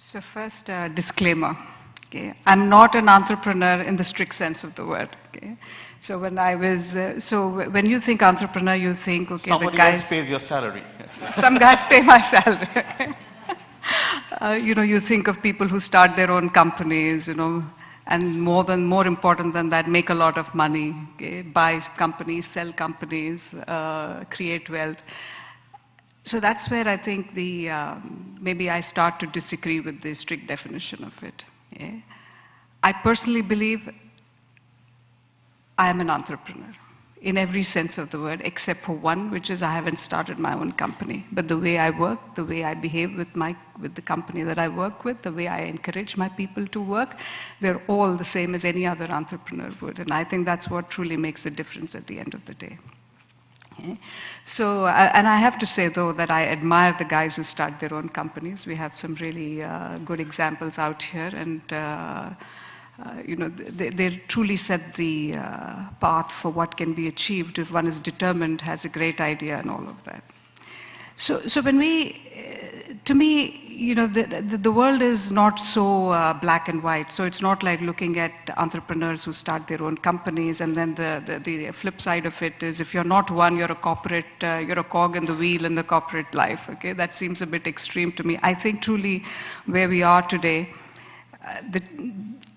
So first, disclaimer. Okay, I'm not an entrepreneur in the strict sense of the word. Okay, so when you think entrepreneur, you think okay, somebody the guys else pays your salary. Yes. Some guys pay my salary. You think of people who start their own companies, and more important than that, make a lot of money, okay? Buy companies, sell companies, create wealth. So that's where I think maybe I start to disagree with the strict definition of it. Yeah? I personally believe I am an entrepreneur in every sense of the word, except for one, which is I haven't started my own company. But the way I work, the way I behave with the company that I work with, the way I encourage my people to work, we're all the same as any other entrepreneur would. And I think that's what truly makes the difference at the end of the day. Okay. So, and I have to say, though, that I admire the guys who start their own companies. We have some really good examples out here, and they truly set the path for what can be achieved if one is determined, has a great idea, and all of that. So when to me, the world is not so black and white. So it's not like looking at entrepreneurs who start their own companies, and then the flip side of it is if you're not one, you're a corporate, you're a cog in the wheel in the corporate life. Okay, that seems a bit extreme to me. I think truly where we are today,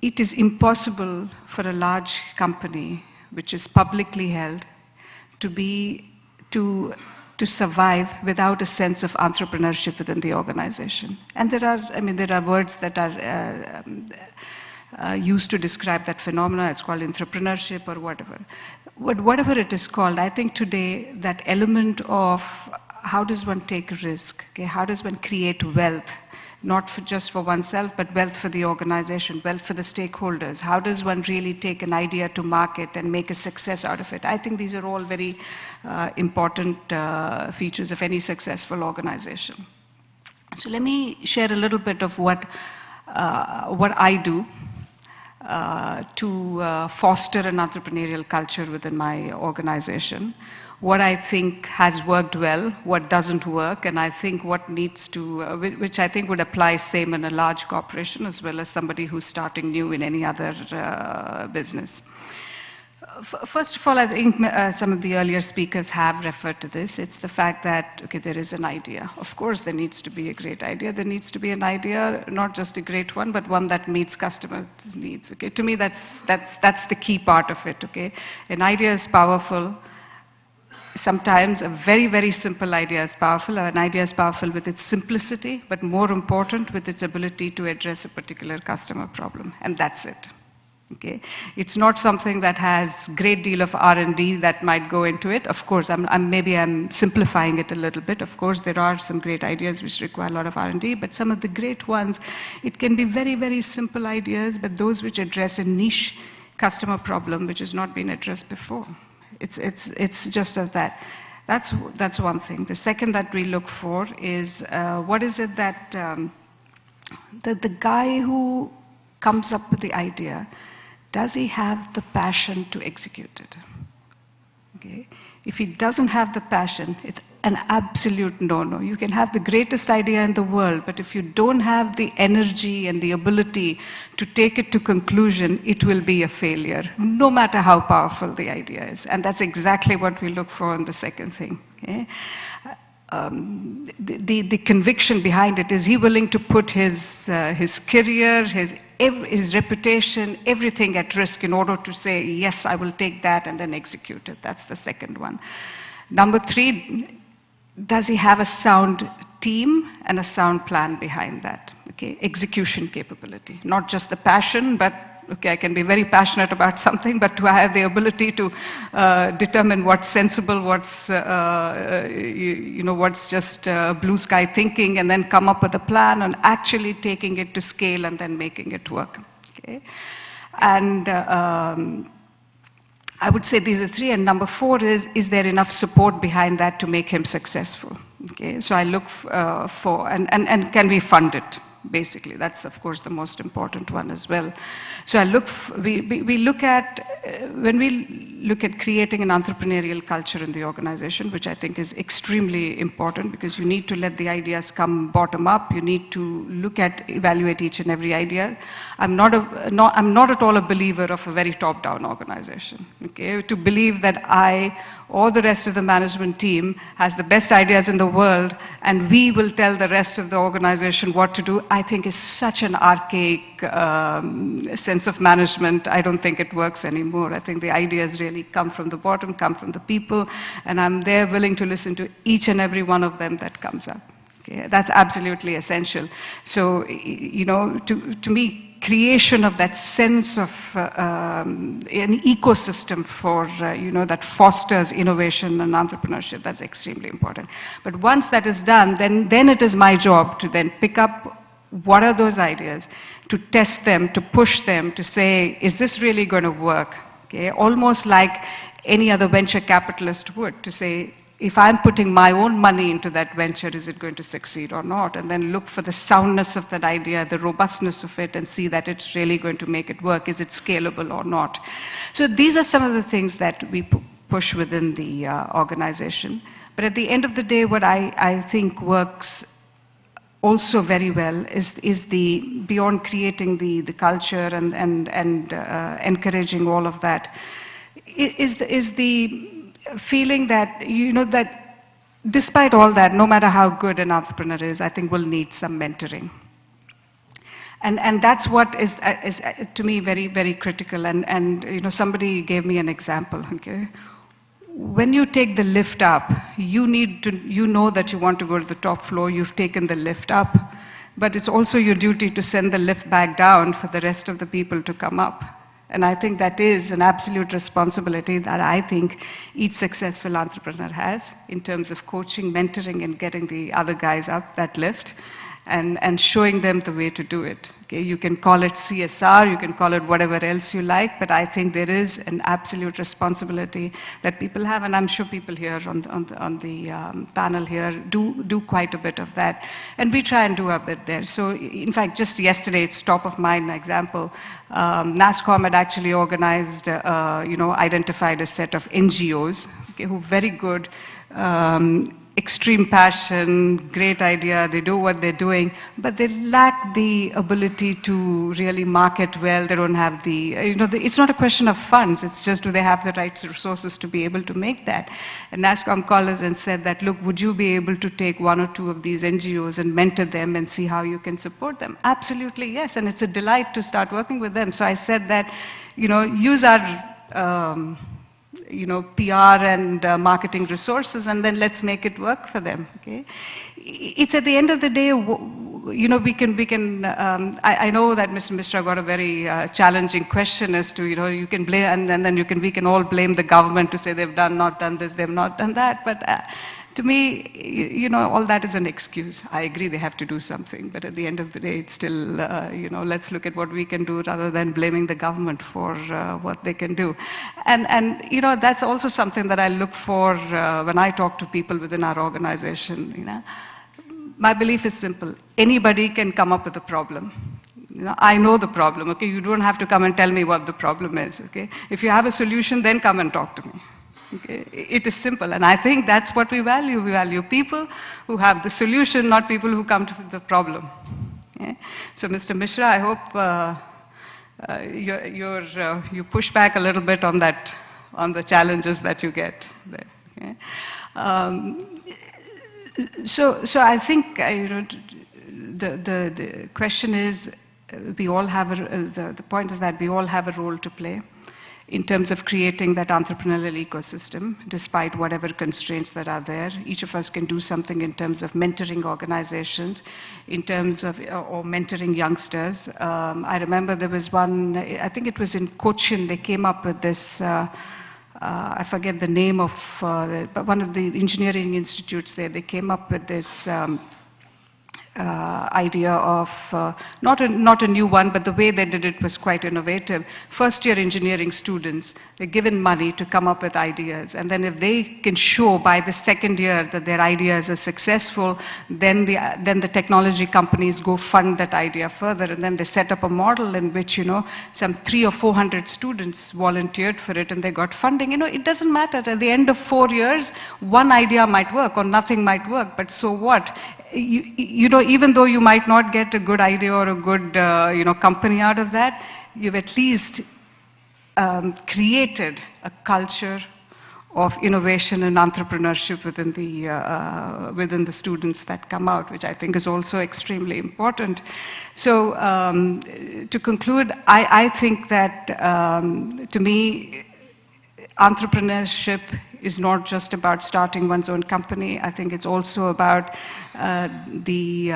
it is impossible for a large company, which is publicly held, to survive without a sense of entrepreneurship within the organization. And there are words that are used to describe that phenomena. It's called entrepreneurship or whatever. Whatever it is called, I think today that element of how does one take a risk, okay? How does one create wealth, not just for oneself, but wealth for the organization, wealth for the stakeholders. How does one really take an idea to market and make a success out of it? I think these are all very important features of any successful organization. So let me share a little bit of what I do to foster an entrepreneurial culture within my organization. What I think has worked well, what doesn't work, and I think what needs to, which I think would apply same in a large corporation as well as somebody who's starting new in any other business. First of all, I think some of the earlier speakers have referred to this. It's the fact that, okay, there is an idea. Of course, there needs to be a great idea. There needs to be an idea, not just a great one, but one that meets customer needs. Okay, to me, that's the key part of it. Okay, an idea is powerful. Sometimes a very, very simple idea is powerful. An idea is powerful with its simplicity, but more important, with its ability to address a particular customer problem. And that's it. Okay? It's not something that has a great deal of R&D that might go into it. Of course, maybe I'm simplifying it a little bit. Of course, there are some great ideas which require a lot of R&D, but some of the great ones, it can be very, very simple ideas, but those which address a niche customer problem which has not been addressed before. It's just as that. That's one thing. The second that we look for is what is it that the guy who comes up with the idea, does he have the passion to execute it? Okay. If he doesn't have the passion, it's an absolute no-no. You can have the greatest idea in the world, but if you don't have the energy and the ability to take it to conclusion, it will be a failure, no matter how powerful the idea is. And that's exactly what we look for in the second thing. Okay? The conviction behind it, is he willing to put his career, his reputation, everything at risk in order to say, yes, I will take that and then execute it. That's the second one. Number three, does he have a sound team and a sound plan behind that? Okay, execution capability, not just the passion, but okay, I can be very passionate about something, but to have the ability to determine what's sensible, what's what's just blue sky thinking, and then come up with a plan and actually taking it to scale and then making it work. Okay, and I would say these are three, and number four is there enough support behind that to make him successful? Okay, so I look for, and can we fund it? basically. That's, of course, the most important one as well. So we look at, when we look at creating an entrepreneurial culture in the organization, which I think is extremely important, because you need to let the ideas come bottom up. You need to look at, evaluate each and every idea. I'm not at all a believer of a very top-down organization, okay? To believe that I or the rest of the management team has the best ideas in the world and we will tell the rest of the organization what to do, I think is such an archaic sense of management. I don't think it works anymore. I think the ideas really come from the bottom, come from the people, and I'm there willing to listen to each and every one of them that comes up. Okay? That's absolutely essential. So, you know, to me, creation of that sense of an ecosystem for, you know, that fosters innovation and entrepreneurship, that's extremely important. But once that is done, then it is my job to then pick up what are those ideas, to test them, to push them, to say, is this really going to work? Okay? Almost like any other venture capitalist would, to say, if I'm putting my own money into that venture, is it going to succeed or not? And then look for the soundness of that idea, the robustness of it, and see that it's really going to make it work. Is it scalable or not? So these are some of the things that we push within the organization. But at the end of the day, what I think works also very well is the, beyond creating the culture and encouraging all of that, is the feeling that, you know, that despite all that, no matter how good an entrepreneur is, I think we'll need some mentoring. And that's what is to me very, very critical. And you know, somebody gave me an example, okay? When you take the lift up, you know that you want to go to the top floor, you've taken the lift up, but it's also your duty to send the lift back down for the rest of the people to come up. And I think that is an absolute responsibility that I think each successful entrepreneur has in terms of coaching, mentoring, and getting the other guys up that lift and showing them the way to do it. Okay? You can call it CSR, you can call it whatever else you like, but I think there is an absolute responsibility that people have, and I'm sure people here on the panel here do quite a bit of that. And we try and do a bit there. So in fact, just yesterday, it's top of mind example, NASSCOM had actually organized, you know, identified a set of NGOs, okay, who are very good, extreme passion, great idea, they do what they're doing, but they lack the ability to really market well. They don't have the, you know, it's not a question of funds, it's just do they have the right resources to be able to make that. And NASSCOM called us and said that, look, would you be able to take one or two of these NGOs and mentor them and see how you can support them? Absolutely, yes, and it's a delight to start working with them. So I said that, you know, use our you know, PR and marketing resources, and then let's make it work for them. Okay, it's at the end of the day, you know, we can. I know that Mr. Mishra got a very challenging question as to, you know, you can blame, and then we can all blame the government to say they've not done this, they've not done that, but. To me, you know, all that is an excuse. I agree they have to do something, but at the end of the day, it's still, you know, let's look at what we can do rather than blaming the government for what they can do. And you know, that's also something that I look for when I talk to people within our organization, you know. My belief is simple. Anybody can come up with a problem. You know, I know the problem, okay? You don't have to come and tell me what the problem is, okay? If you have a solution, then come and talk to me. Okay. It is simple, and I think that's what we value. We value people who have the solution, not people who come to the problem. Okay. So, Mr. Mishra, I hope you push back a little bit on that, on the challenges that you get there. Okay. So I think you know, the question is, we all have the point is that we all have a role to play in terms of creating that entrepreneurial ecosystem, despite whatever constraints that are there. Each of us can do something in terms of mentoring organizations, in terms of, or mentoring youngsters. I remember there was one, I think it was in Cochin, they came up with this, I forget the name of, but one of the engineering institutes there, they came up with this idea of, not a new one, but the way they did it was quite innovative. First-year engineering students, they're given money to come up with ideas. And then if they can show by the second year that their ideas are successful, then the technology companies go fund that idea further. And then they set up a model in which, some 300 or 400 students volunteered for it and they got funding. It doesn't matter. At the end of 4 years, one idea might work or nothing might work, but so what? Even though you might not get a good idea or a good, company out of that, you've at least created a culture of innovation and entrepreneurship within the students that come out, which I think is also extremely important. So to conclude, I think that to me, entrepreneurship is not just about starting one's own company. I think it's also about the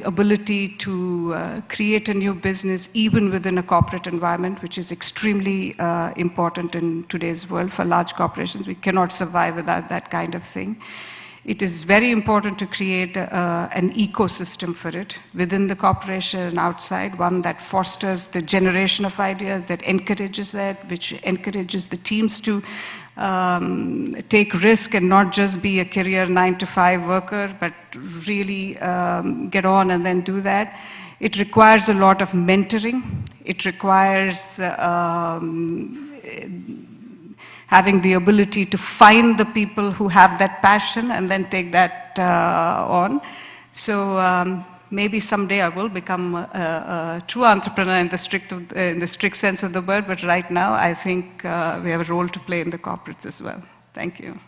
ability to create a new business even within a corporate environment, which is extremely important in today's world for large corporations. We cannot survive without that kind of thing. It is very important to create an ecosystem for it within the corporation and outside, one that fosters the generation of ideas, that encourages that, which encourages the teams to take risk and not just be a career 9-to-5 worker, but really get on and then do that. It requires a lot of mentoring. It requires having the ability to find the people who have that passion and then take that on. So maybe someday I will become a true entrepreneur in the strict sense of the word, but right now I think we have a role to play in the corporates as well. Thank you.